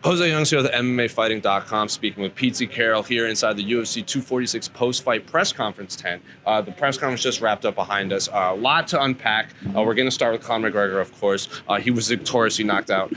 Jose Young's here with MMAfighting.com, speaking with Petesy, Carroll here inside the UFC 246 post-fight press conference tent. The press conference just wrapped up behind us. A lot to unpack. We're going to start with Conor McGregor, of course. He was victorious. He knocked out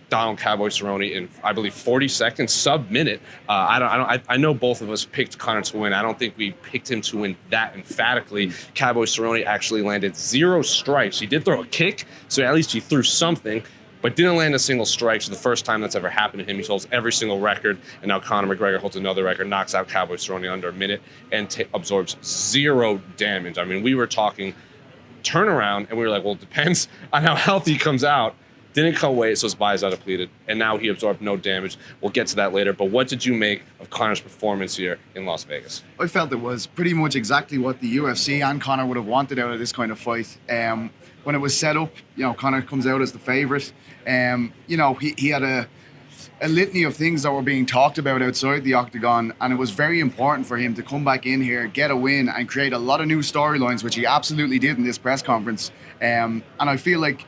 Donald Cowboy Cerrone in, I believe, 40 seconds, sub-minute. I know both of us picked Conor to win. I don't think we picked him to win that emphatically. Cowboy Cerrone actually landed 0 strikes. He did throw a kick, so at least he threw something, but didn't land a single strike. So the first time that's ever happened to him. He holds every single record, and now Conor McGregor holds another record, knocks out Cowboy Cerrone under a minute, and absorbs 0 damage. I mean, we were talking turnaround, and we were like, well, it depends on how healthy he comes out. Didn't cut weight, so his bodies are depleted, and now he absorbed no damage. We'll get to that later, but what did you make of Conor's performance here in Las Vegas? I felt it was pretty much exactly what the UFC and Conor would have wanted out of this kind of fight. When it was set up, Conor comes out as the favourite. He had a litany of things that were being talked about outside the octagon, and it was very important for him to come back in here, get a win, and create a lot of new storylines, which he absolutely did in this press conference. And I feel like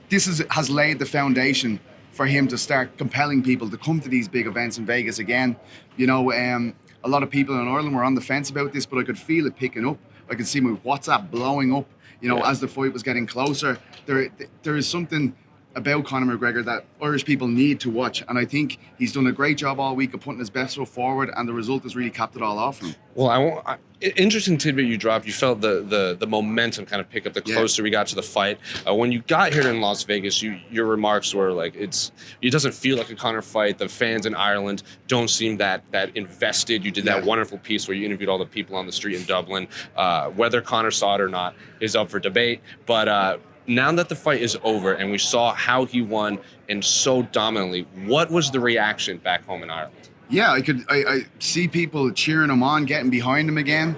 this has laid the foundation for him to start compelling people to come to these big events in Vegas again. A lot of people in Ireland were on the fence about this, but I could feel it picking up. I could see my WhatsApp blowing up, as the fight was getting closer. There is something about Conor McGregor that Irish people need to watch, and I think he's done a great job all week of putting his best foot forward, and the result has really capped it all off for him. Well, interesting tidbit you dropped. You felt the momentum kind of pick up the closer we got to the fight. When you got here in Las Vegas, your remarks were like, it doesn't feel like a Conor fight. The fans in Ireland don't seem that invested. You did that wonderful piece where you interviewed all the people on the street in Dublin. Whether Conor saw it or not is up for debate, but now that the fight is over and we saw how he won and so dominantly, what was the reaction back home in Ireland? Yeah, I see people cheering him on, getting behind him again.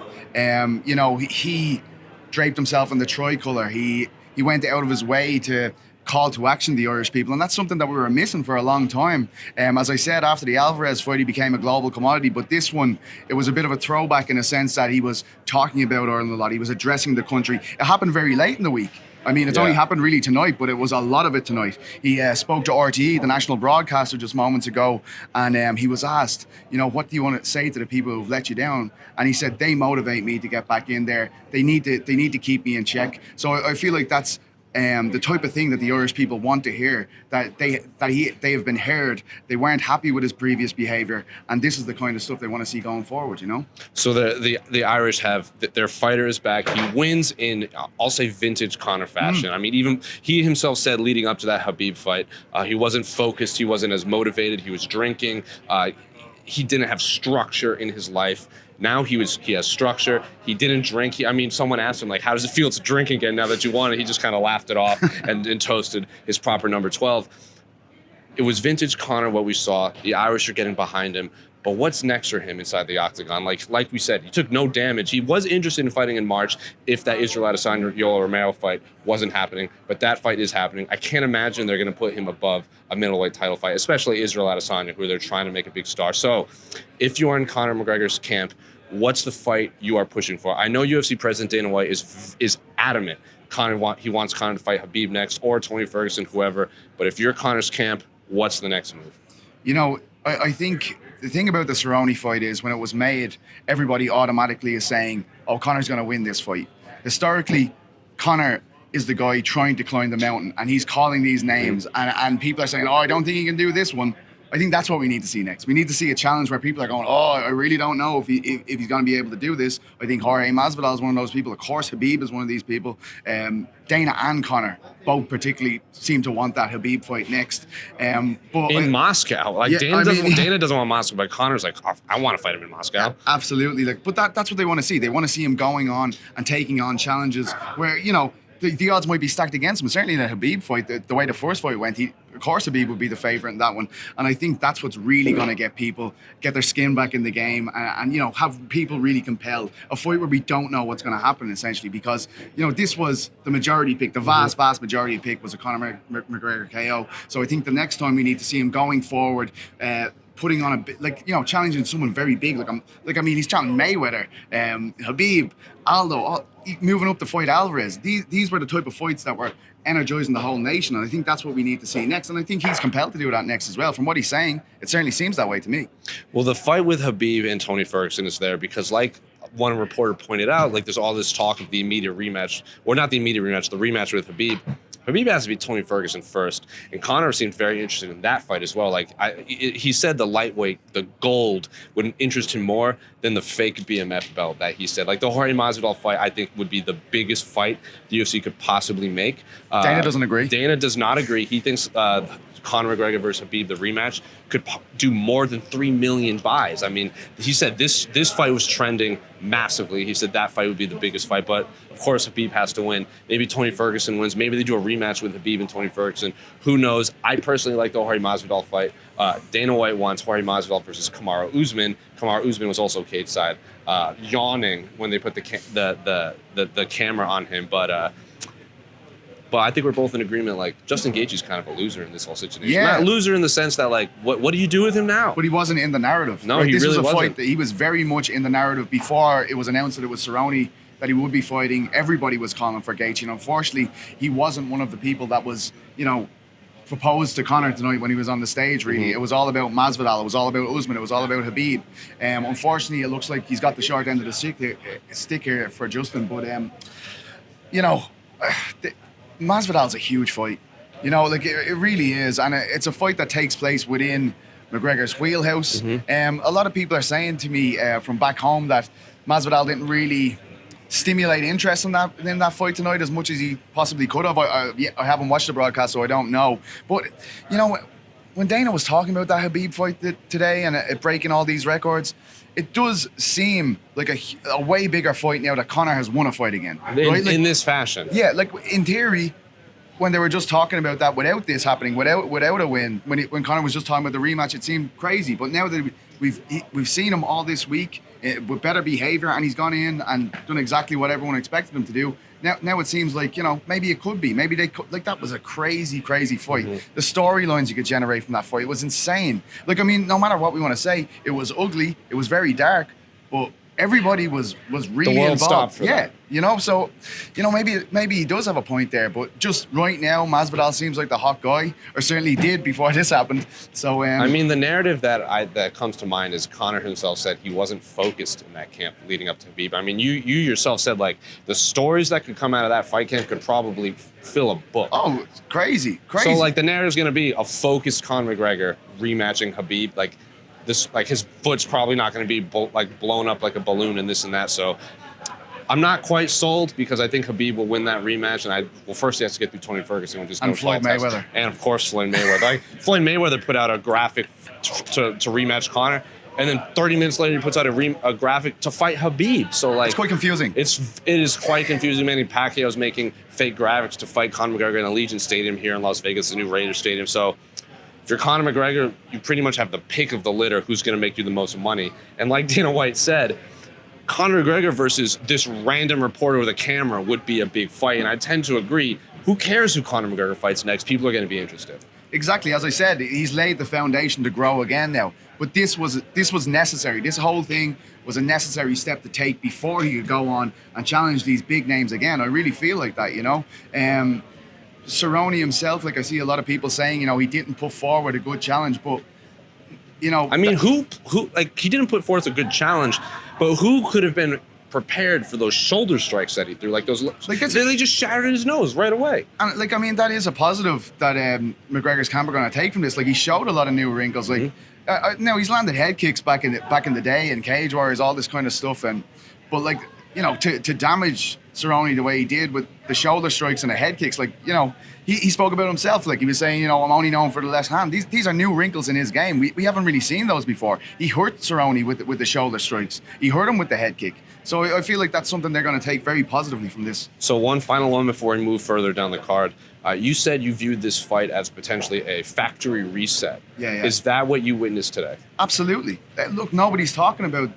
He draped himself in the tricolour. He went out of his way to call to action the Irish people, and that's something that we were missing for a long time. As I said, after the Alvarez fight, he became a global commodity, but this one, it was a bit of a throwback in a sense that he was talking about Ireland a lot. He was addressing the country. It happened very late in the week. I mean, it's only happened really tonight, but it was a lot of it tonight. He spoke to RTE, the national broadcaster, just moments ago, and he was asked, what do you want to say to the people who've let you down? And he said, they motivate me to get back in there. They need to keep me in check. So I feel like that's the type of thing that the Irish people want to hear, that they have been heard. They weren't happy with his previous behaviour, and this is the kind of stuff they want to see going forward, So the Irish have their fighter is back. He wins in, I'll say, vintage Conor fashion. I mean, even he himself said leading up to that Khabib fight, he wasn't focused, he wasn't as motivated, he was drinking, he didn't have structure in his life. Now he has structure. He didn't drink. Someone asked him, like, how does it feel to drink again now that you won it? He just kind of laughed it off and toasted his proper number 12. It was vintage Conor, what we saw. The Irish are getting behind him. But what's next for him inside the octagon? Like we said, he took no damage. He was interested in fighting in March if that Israel Adesanya Yoel Romero fight wasn't happening. But that fight is happening. I can't imagine they're going to put him above a middleweight title fight, especially Israel Adesanya, who they're trying to make a big star. So if you are in Conor McGregor's camp, what's the fight you are pushing for? I know UFC President Dana White is adamant. He wants Conor to fight Khabib next, or Tony Ferguson, whoever. But if you're Conor's camp, what's the next move? I think the thing about the Cerrone fight is when it was made, everybody automatically is saying, oh, Conor's going to win this fight. Historically, Conor is the guy trying to climb the mountain, and he's calling these names, and people are saying, oh, I don't think he can do this one. I think that's what we need to see next. We need to see a challenge where people are going, oh, I really don't know if he's going to be able to do this. I think Jorge Masvidal is one of those people. Of course, Khabib is one of these people. Dana and Conor both particularly seem to want that Khabib fight next. But in Moscow. Dana doesn't want Moscow, but Conor's like, oh, I want to fight him in Moscow. Absolutely. But that's what they want to see. They want to see him going on and taking on challenges where, the odds might be stacked against him. Certainly in a Khabib fight, the way the first fight went, of course Khabib would be the favourite in that one. And I think that's what's really going to get their skin back in the game and have people really compelled. A fight where we don't know what's going to happen, essentially, because, this was the majority pick. The vast majority pick was a Conor McGregor KO. So I think the next time we need to see him going forward, putting on a bit, like, you know, challenging someone very big. I mean, he's challenging Mayweather, Khabib, Aldo, moving up to fight Alvarez. These were the type of fights that were energizing the whole nation, and I think that's what we need to see next. And I think he's compelled to do that next as well. From what he's saying, it certainly seems that way to me. Well, the fight with Khabib and Tony Ferguson is there because, like one reporter pointed out, like there's all this talk of the immediate rematch, or not the immediate rematch, the rematch with Khabib. Khabib has to beat Tony Ferguson first, and Conor seemed very interested in that fight as well. Like he said, the lightweight, the gold, would interest him more than the fake BMF belt that he said. Like the Jorge Masvidal fight, I think would be the biggest fight the UFC could possibly make. Dana doesn't agree. Dana does not agree. He thinks Conor McGregor versus Khabib, the rematch, could do more than 3 million buys. I mean, he said this fight was trending massively. He said that fight would be the biggest fight, but of course Khabib has to win. Maybe Tony Ferguson wins. Maybe they do a rematch with Khabib and Tony Ferguson. Who knows? I personally like the Jorge Masvidal fight. Dana White wants Jorge Masvidal versus Kamaru Usman. Kamaru Usman was also cage side, yawning when they put the camera on him, but I think we're both in agreement, like, Justin Gaethje's kind of a loser in this whole situation. Yeah. Not loser in the sense that, like, what do you do with him now? But he wasn't in the narrative. No, right? he this really was a wasn't. fight that he was very much in the narrative before it was announced that it was Cerrone that he would be fighting. Everybody was calling for Gaethje, and unfortunately, he wasn't one of the people that was, you know, proposed to Conor tonight when he was on the stage, really. It was all about Masvidal, it was all about Usman, it was all about Khabib. Unfortunately, it looks like he's got the short end of the stick here for Justin, but, you know, Masvidal's a huge fight. You know, like, it really is, and it's a fight that takes place within McGregor's wheelhouse. A lot of people are saying to me from back home that Masvidal didn't really stimulate interest in that fight tonight as much as he possibly could have. I haven't watched the broadcast, so I don't know. But, you know, when Dana was talking about that Khabib fight today and it breaking all these records, it does seem like a way bigger fight now that Conor has won a fight again. In this fashion. Yeah, like, in theory, when they were just talking about that without this happening, without a win, when Conor was just talking about the rematch, it seemed crazy. But now that we've seen him all this week with better behavior, and he's gone in and done exactly what everyone expected him to do. Now it seems like, you know, maybe it could be. Maybe they could. Like, that was a crazy, crazy fight. The storylines you could generate from that fight was insane. Like, I mean, no matter what we want to say, it was ugly. It was very dark, but everybody was really the world involved. stopped for that. You know, so, you know, maybe he does have a point there, but just right now, Masvidal seems like the hot guy, or certainly did before this happened. So, I mean, the narrative that comes to mind is Conor himself said he wasn't focused in that camp leading up to Khabib. I mean, you yourself said, like, the stories that could come out of that fight camp could probably fill a book. Oh, it's crazy. So, like, the narrative's going to be a focused Conor McGregor rematching Khabib, like, this, like, his foot's probably not going to be blown up like a balloon and this and that. So I'm not quite sold, because I think Khabib will win that rematch. And first he has to get through Tony Ferguson, which is and Floyd Mayweather. And of course Floyd Mayweather. Like, Floyd Mayweather put out a graphic to rematch Conor, and then 30 minutes later he puts out a graphic to fight Khabib. So, like, it's quite confusing. It is quite confusing. Manny Pacquiao's making fake graphics to fight Conor McGregor in Allegiant Stadium here in Las Vegas, the new Raiders Stadium. So if you're Conor McGregor, you pretty much have the pick of the litter who's going to make you the most money. And like Dana White said, Conor McGregor versus this random reporter with a camera would be a big fight. And I tend to agree. Who cares who Conor McGregor fights next? People are going to be interested. Exactly. As I said, he's laid the foundation to grow again now. But this was necessary. This whole thing was a necessary step to take before he could go on and challenge these big names again. I really feel like that, you know. Cerrone himself, like, I see a lot of people saying, you know, he didn't put forward a good challenge, but, you know, I mean, who like, he didn't put forth a good challenge, but who could have been prepared for those shoulder strikes that he threw? Like, those, like, they just shattered his nose right away. And, like, I mean, that is a positive that McGregor's camp are going to take from this. Like, he showed a lot of new wrinkles. Like, now he's landed head kicks back in the day in Cage Warriors, all this kind of stuff, but, like, you know, to damage Cerrone the way he did with the shoulder strikes and the head kicks, like, you know, he spoke about himself. Like, he was saying, you know, I'm only known for the left hand. These are new wrinkles in his game. We haven't really seen those before. He hurt Cerrone with the shoulder strikes. He hurt him with the head kick. So I feel like that's something they're going to take very positively from this. So one final one before we move further down the card. You said you viewed this fight as potentially a factory reset. Yeah. Is that what you witnessed today? Absolutely. Look, nobody's talking about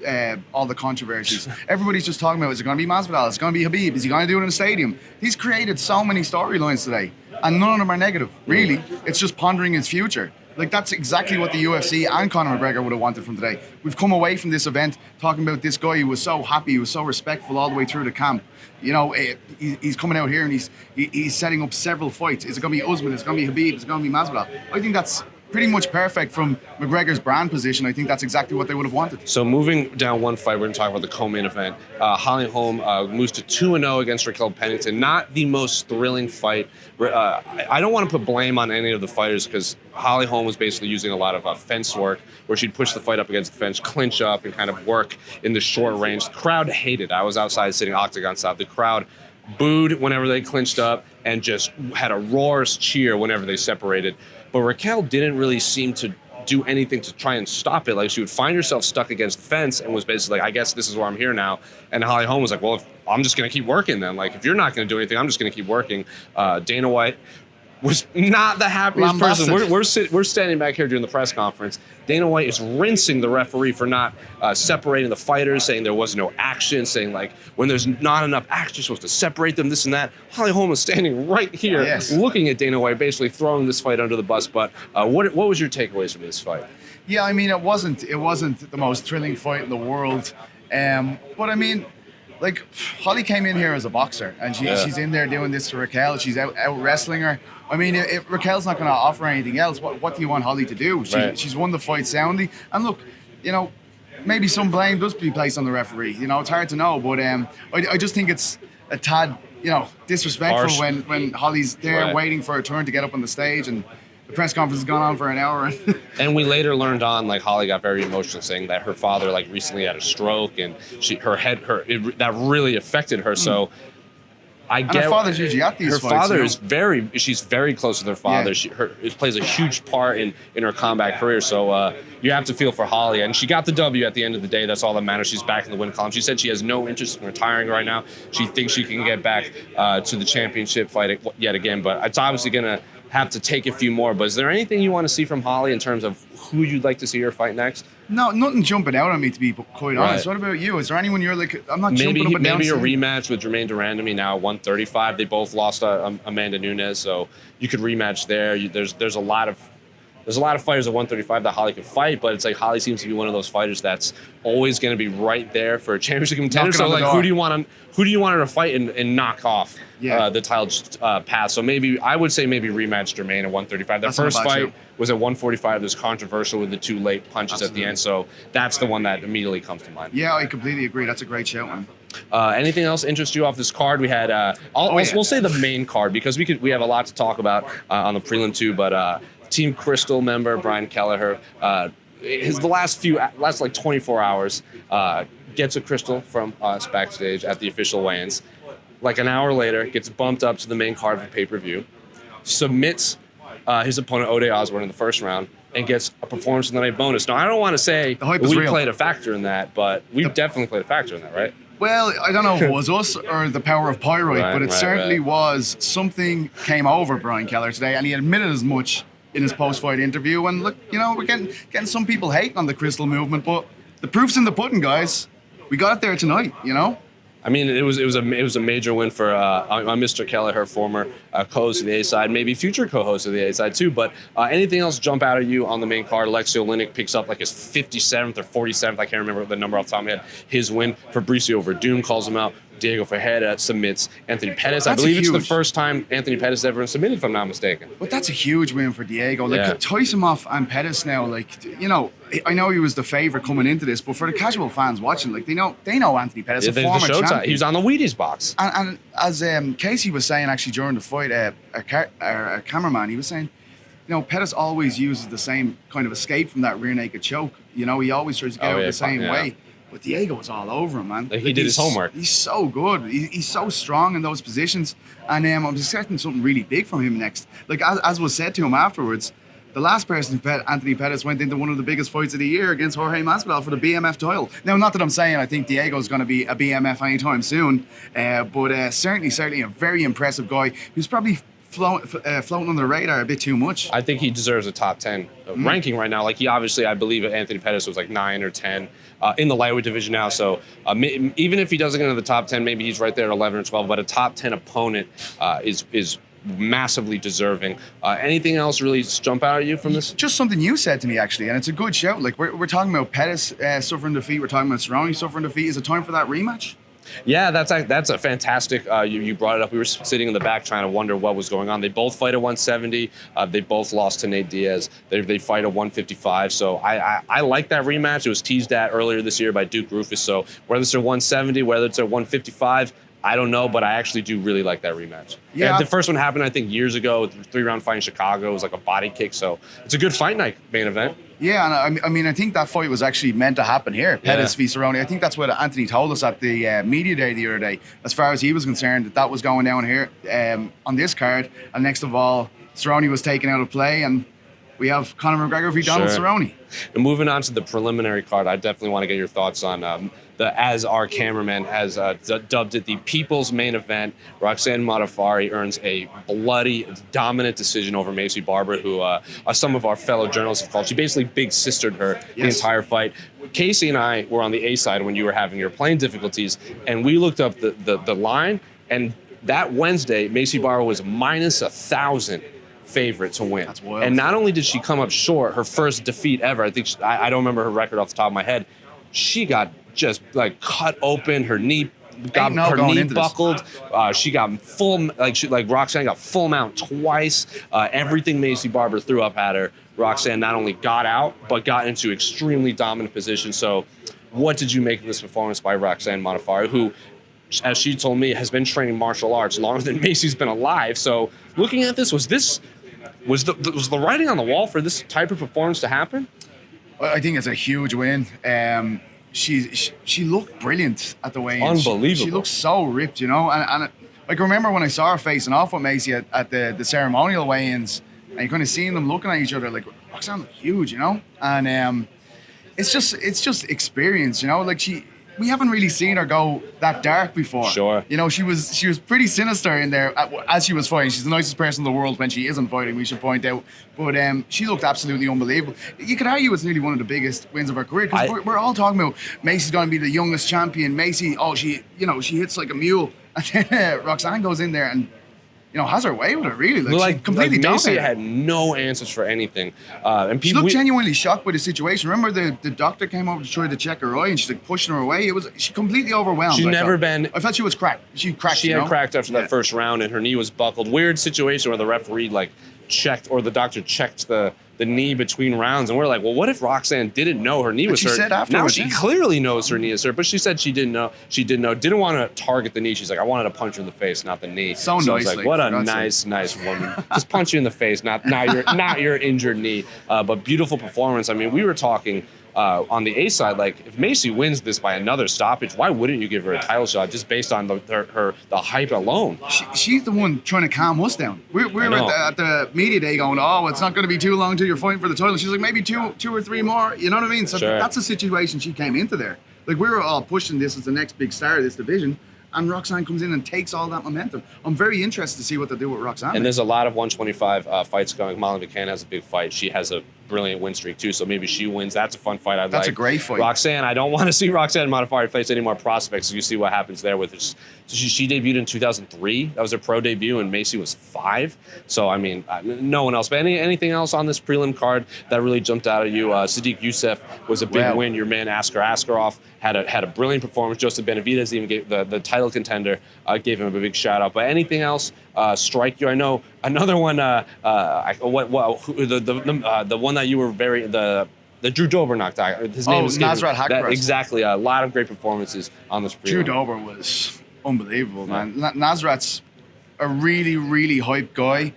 all the controversies. Everybody's just talking about, is it going to be Masvidal? Is it going to be Khabib? Is he going to do it in a stadium? He's created so many storylines today, and none of them are negative, really. It's just pondering his future. Like, that's exactly what the UFC and Conor McGregor would have wanted from today. We've come away from this event talking about this guy who was so happy, he was so respectful all the way through the camp. You know, he's coming out here and he's setting up several fights. Is it going to be Usman? Is it going to be Khabib? Is it going to be Masvidal? I think that's pretty much perfect from McGregor's brand position. I think that's exactly what they would have wanted. So moving down one fight, we're going to talk about the co-main event. Holly Holm moves to 2-0 against Raquel Pennington. Not the most thrilling fight. I don't want to put blame on any of the fighters because Holly Holm was basically using a lot of fence work where she'd push the fight up against the fence, clinch up, and kind of work in the short range. The crowd hated it. I was outside sitting octagon side. The crowd booed whenever they clinched up and just had a roars cheer whenever they separated. But Raquel didn't really seem to do anything to try and stop it. Like, she would find herself stuck against the fence and was basically like, I guess this is why I'm here now. And Holly Holm was like, well, I'm just going to keep working then. Like, if you're not going to do anything, I'm just going to keep working. Dana White was not the happiest person. We're standing back here during the press conference. Dana White is rinsing the referee for not separating the fighters, saying there was no action, saying like when there's not enough action, you're supposed to separate them, this and that. Holly Holm is standing right here, looking at Dana White, basically throwing this fight under the bus. But what was your takeaways from this fight? Yeah, I mean, it wasn't the most thrilling fight in the world, but I mean, like, Holly came in here as a boxer, and she's in there doing this to Raquel. She's out wrestling her. I mean, if Raquel's not going to offer anything else, what do you want Holly to do? She's won the fight soundly. And look, you know, maybe some blame does be placed on the referee. You know, it's hard to know, but I just think it's a tad, you know, disrespectful when Holly's there waiting for her turn to get up on the stage, and the press conference has gone on for an hour. And we later learned on, like, Holly got very emotional, saying that her father, like, recently had a stroke, and that really affected her. So I get her father's usually at these her fights. Father is she's very close with her father. Yeah. It plays a huge part in her combat career. So you have to feel for Holly, and she got the W at the end of the day. That's all that matters. She's back in the win column. She said she has no interest in retiring right now. She thinks she can get back to the championship fight yet again, but it's obviously gonna have to take a few more. But is there anything you want to see from Holly in terms of who you'd like to see her fight next? No, nothing jumping out on me, to be quite honest. What about you? Is there anyone you're like, I'm not jumping up and down? Maybe a rematch with Jermaine Durandamy now at 135. They both lost Amanda Nunes, so you could rematch there. There's a lot of fighters at 135 that Holly could fight, but it's like Holly seems to be one of those fighters that's always going to be right there for a championship contender. So like, who do you want her to fight and knock off the title path? So I would say rematch Jermaine at 135. The first fight was at 145. It was controversial with the two late punches at the end. So that's the one that immediately comes to mind. Yeah, I completely agree. That's a great shout, man. Anything else interest you off this card? We had we'll say the main card, because we have a lot to talk about on the prelim too, but Team Crystal member Brian Kelleher, the last like 24 hours, gets a crystal from us backstage at the official weigh-ins. Like an hour later, gets bumped up to the main card for pay-per-view, submits his opponent Ode Osborne in the first round, and gets a performance in the night bonus. Now, I don't want to say we played a factor in that, but we definitely played a factor in that, right? Well, I don't know if it was us or the power of Pyrite, but it certainly was. Something came over Brian Kelleher today, and he admitted as much in his post-fight interview. And look, you know, we're getting some people hating on the Crystal movement, but the proof's in the pudding, guys. We got it there tonight, you know? I mean, it was a major win for Mr. Kelleher, her co-host of the A-side, maybe future co-host of the A-side too. But anything else jump out at you on the main card? Alexei Oleinik picks up like his 57th or 47th, I can't remember the number off the top of my head, his win. Fabricio Verdum calls him out. Diego Ferreira submits Anthony Pettis. I believe it's the first time Anthony Pettis ever been submitted, if I'm not mistaken. But that's a huge win for Diego. Like, Tyson and Pettis now, like, you know, I know he was the favourite coming into this, but for the casual fans watching, like, they know Anthony Pettis, a former champion. He was on the Wheaties box. And as Casey was saying actually during the fight, our cameraman, he was saying, you know, Pettis always uses the same kind of escape from that rear naked choke. You know, he always tries to get out the same way. But Diego was all over him, man. Like, he did his homework. He's so good. He's so strong in those positions. And I'm expecting something really big from him next. Like, as was said to him afterwards, the last person, Anthony Pettis, went into one of the biggest fights of the year against Jorge Masvidal for the BMF title. Now, not that I'm saying I think Diego's going to be a BMF anytime soon, but certainly a very impressive guy who's probably floating on the radar a bit too much. I think he deserves a top 10 ranking right now. Like, he obviously, I believe Anthony Pettis was like 9 or 10 in the lightweight division now. So even if he doesn't get into the top 10, maybe he's right there at 11 or 12. But a top 10 opponent is massively deserving. Anything else really jump out at you from this? Just something you said to me, actually, and it's a good shout. Like, we're talking about Pettis suffering defeat. We're talking about Cerrone suffering defeat. Is it time for that rematch? Yeah, that's a fantastic. You brought it up. We were sitting in the back trying to wonder what was going on. They both fight at 170. They both lost to Nate Diaz. They fight at 155. So I like that rematch. It was teased at earlier this year by Duke Rufus. So whether it's at 170, whether it's at 155, I don't know, but I actually do really like that rematch. Yeah. The first one happened, I think, years ago, 3-round fight in Chicago. It was like a body kick. So it's a good fight night main event. Yeah, and I mean, I think that fight was actually meant to happen here. Pettis v. Cerrone. I think that's what Anthony told us at the media day the other day. As far as he was concerned, that was going down here on this card. And next of all, Cerrone was taken out of play, and we have Conor McGregor v. Donald Cerrone. And moving on to the preliminary card, I definitely want to get your thoughts on as our cameraman has dubbed it, the people's main event. Roxanne Modafferi earns a bloody, dominant decision over Maisie Barber, who some of our fellow journalists have called. She basically big sistered her the entire fight. Casey and I were on the A side when you were having your playing difficulties, and we looked up the line, and that Wednesday, Maisie Barber was minus 1,000 favorite to win. That's wild. And not only did she come up short, her first defeat ever, I think I don't remember her record off the top of my head, she got just like cut open, her knee buckled. She got full, like Roxanne got full mount twice. Everything Maisie Barber threw up at her, Roxanne not only got out, but got into extremely dominant position. So what did you make of this performance by Roxanne Modafferi, who, as she told me, has been training martial arts longer than Maisie's been alive? So looking at this, was the writing on the wall for this type of performance to happen? I think it's a huge win. She looked brilliant at the weigh-ins. Unbelievable. She looked so ripped, you know. And like, remember when I saw her facing off with Maisie at the ceremonial weigh-ins, and you kind of seeing them looking at each other, like, Roxanne looked huge, you know. And it's just experience, you know. Like, we haven't really seen her go that dark before. Sure. You know, she was pretty sinister in there as she was fighting. She's the nicest person in the world when she isn't fighting, we should point out. But she looked absolutely unbelievable. You could argue it's nearly one of the biggest wins of her career, because we're all talking about Maisie's going to be the youngest champion. Maisie, she hits like a mule. And then Roxanne goes in there and, you know, has her way with it, really. Like, she completely Maisie dominated. had no answers for anything. And She looked genuinely shocked by the situation. Remember the doctor came over to try to check her eye, and she's like pushing her away. She completely overwhelmed. I felt she was cracked. She cracked. She had cracked after that first round, and her knee was buckled. Weird situation where the referee checked, or the doctor checked the knee between rounds, and we're like, well, what if Roxanne didn't know her knee was hurt? She said afterwards, now she clearly knows her knee is hurt, but she said she didn't know. She didn't know. Didn't want to target the knee. She's like, I wanted to punch her in the face, not the knee. So I was nice. like, what a nice woman. Just punch you in the face, not your injured knee. But beautiful performance. I mean, we were talking on the A side, like, if Maisie wins this by another stoppage, why wouldn't you give her a title shot just based on the hype alone? She's the one trying to calm us down. We're at the media day going, oh, it's not going to be too long till you're fighting for the title. She's like, maybe two or three more. You know what I mean? So that's the situation she came into there. Like, we were all pushing this as the next big star of this division, and Roxanne comes in and takes all that momentum. I'm very interested to see what they do with Roxanne. And there's a lot of 125 fights going. Molly McCann has a big fight. She has a brilliant win streak too, so maybe she wins. That's a fun fight. That's a great fight. Roxanne, I don't want to see Roxanne Modafferi face any more prospects. So you see what happens there with her. So she debuted in 2003. That was her pro debut, and Maisie was 5. So I mean, no one else. But anything else on this prelim card that really jumped out at you? Sadiq Youssef was a big win. Your man Askar Askarov had a brilliant performance. Joseph Benavidez even gave the title contender gave him a big shout out. But anything else strike you? I know another one. The one that you were the Drew Dober knocked out. His name is Nasrat. Exactly. A lot of great performances on this prelim. Drew Dober was unbelievable, man. Nasrat's a really, really hyped guy.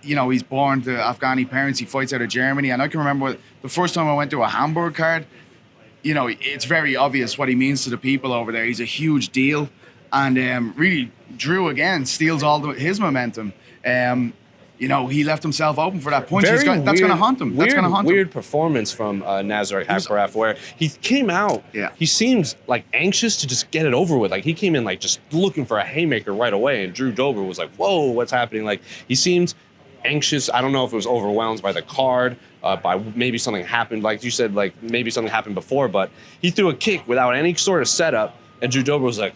You know, he's born to Afghani parents. He fights out of Germany. And I can remember the first time I went to a Hamburg card, you know, it's very obvious what he means to the people over there. He's a huge deal. And really, Drew, again, steals all his momentum. You know, he left himself open for that punch. That's going to haunt him. Weird performance from Nasrat Hakaraf, where he came out. Yeah. He seemed like anxious to just get it over with. Like, he came in like just looking for a haymaker right away, and Drew Dober was like, "Whoa, what's happening?" Like, he seemed anxious. I don't know if it was overwhelmed by the card, by maybe something happened. Like you said, like maybe something happened before, but he threw a kick without any sort of setup, and Drew Dober was like,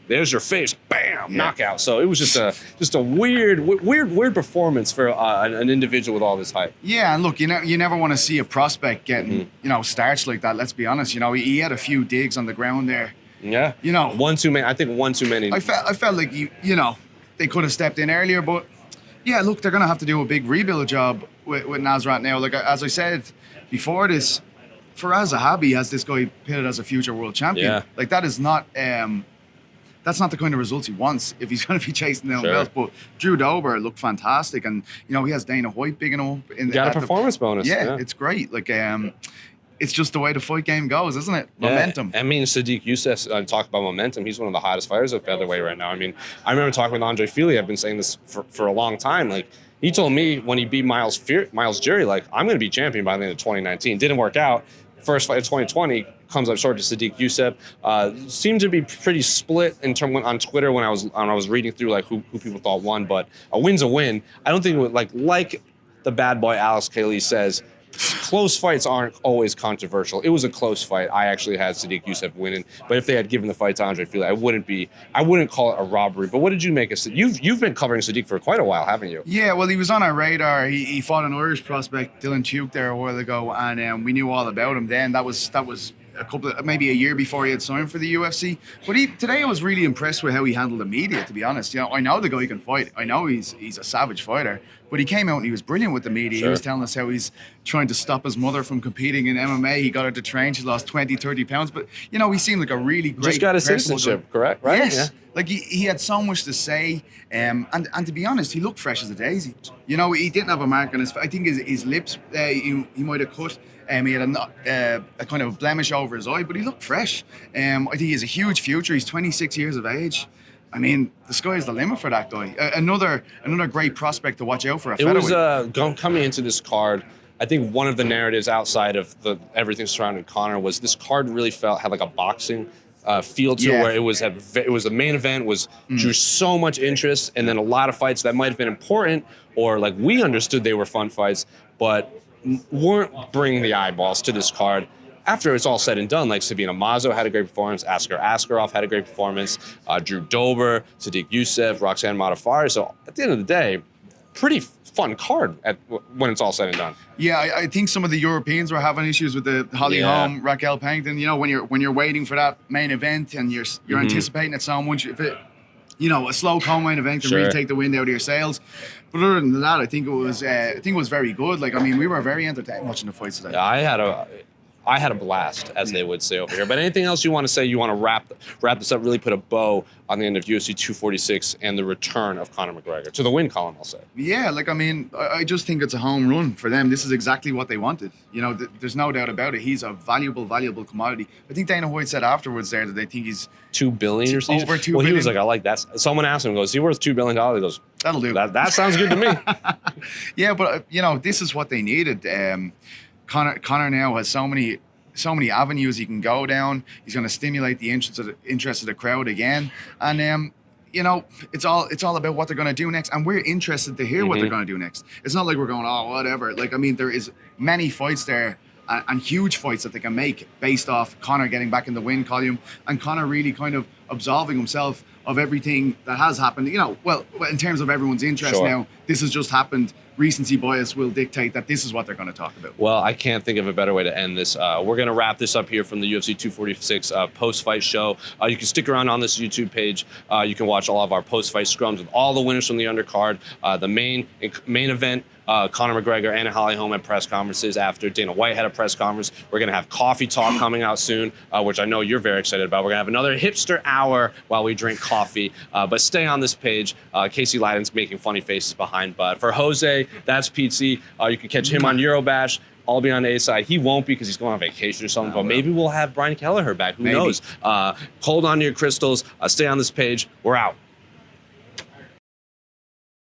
there's your face, bam, knockout. So it was just a weird performance for an individual with all this hype. Yeah, and look, you never want to see a prospect getting starched like that. Let's be honest. He had a few digs on the ground there. Yeah. One too many. I think one too many. I felt like they could have stepped in earlier, but yeah, look, they're gonna have to do a big rebuild job with Nasrat now. Like as I said before this, Faraz Zahabi has this guy pitted as a future world champion. Yeah. Like that is not. That's not the kind of results he wants if he's going to be chasing down belts. But Drew Dober looked fantastic, and he has Dana White bigging him up. Got a performance bonus. Yeah, it's great. Like it's just the way the fight game goes, isn't it? Momentum. I mean, Sadiq Youssef, talk about momentum. He's one of the hottest fighters at featherweight right now. I mean, I remember talking with Andre Fili. I've been saying this for a long time. Like, he told me when he beat Miles Jury, like, I'm going to be champion by the end of 2019. Didn't work out. First fight of 2020 comes up short to Sadiq Youssef. Seemed to be pretty split in terms on Twitter when I was reading through like who people thought won, but a win's a win. I don't think it would, like the bad boy Alex Kaylee says, close fights aren't always controversial. It was a close fight. I actually had Sadiq Youssef winning, but if they had given the fight to Andre Fili, I wouldn't call it a robbery. But what did you make of Sadiq? You've been covering Sadiq for quite a while, haven't you? Yeah, well, he was on our radar. He fought an Irish prospect, Dylan Tuke, there a while ago, and we knew all about him then. That was maybe a year before he had signed for the UFC. But today I was really impressed with how he handled the media, to be honest. I know the guy can fight. I know he's a savage fighter. But he came out and he was brilliant with the media. Sure. He was telling us how he's trying to stop his mother from competing in MMA. He got her to train. She lost 20, 30 pounds. But, he seemed like a really great... Just got his citizenship, correct? Right? Yes. Yeah. Like, he had so much to say. And to be honest, he looked fresh as a daisy. He didn't have a mark on his... I think his lips, he might have cut. He had a kind of blemish over his eye, but he looked fresh. I think he has a huge future. He's 26 years of age. I mean, the sky is the limit for that guy. Another great prospect to watch out for. It was coming into this card. I think one of the narratives outside of everything surrounding Conor was this card really had like a boxing feel to it, where it was the main event drew so much interest, and then a lot of fights that might have been important or like we understood they were fun fights, but weren't bringing the eyeballs to this card. After it's all said and done, like Sabina Mazo had a great performance, Askar Askarov had a great performance, Drew Dober, Sadiq Youssef, Roxanne Modafferi. So at the end of the day, pretty fun card when it's all said and done. Yeah, I think some of the Europeans were having issues with the Holm, Raquel, Pennington. When you're waiting for that main event and you're anticipating it so much, if it, a slow co-main event can really take the wind out of your sails. But other than that, I think it was very good. Like, I mean, we were very entertained watching the fights today. Yeah, I had a blast, as they would say over here. But anything else you want to say? You want to wrap this up, really put a bow on the end of UFC 246 and the return of Conor McGregor to the win column, I'll say. Yeah, like, I mean, I just think it's a home run for them. This is exactly what they wanted. There's no doubt about it. He's a valuable commodity. I think Dana White said afterwards there that they think he's $2 billion or something. Over $2 billion. Well, he was like, I like that. Someone asked him, is he worth $2 billion? He goes, that'll do. That sounds good to me. Yeah, but this is what they needed. Conor now has so many avenues he can go down. He's going to stimulate the interest of the crowd again, and it's all about what they're going to do next, and we're interested to hear what they're going to do next. It's not like we're going, oh, whatever. Like, I mean, there is many fights there and huge fights that they can make based off Conor getting back in the win column and Conor really kind of absolving himself of everything that has happened. Well, in terms of everyone's interest now, this has just happened. Recency bias will dictate that this is what they're going to talk about. Well, I can't think of a better way to end this. We're going to wrap this up here from the UFC 246 post-fight show. You can stick around on this YouTube page. You can watch all of our post-fight scrums with all the winners from the undercard. The main event, Conor McGregor and Holly Holm at press conferences after. Dana White had a press conference. We're going to have Coffee Talk coming out soon, which I know you're very excited about. We're going to have another hipster hour while we drink coffee. But stay on this page. Casey Lyden's making funny faces behind. But for Jose, that's Petesy. You can catch him on Eurobash. I'll be on the A side. He won't be because he's going on vacation or something. But maybe we'll have Brian Kelleher back. Who knows? Hold on to your crystals. Stay on this page. We're out.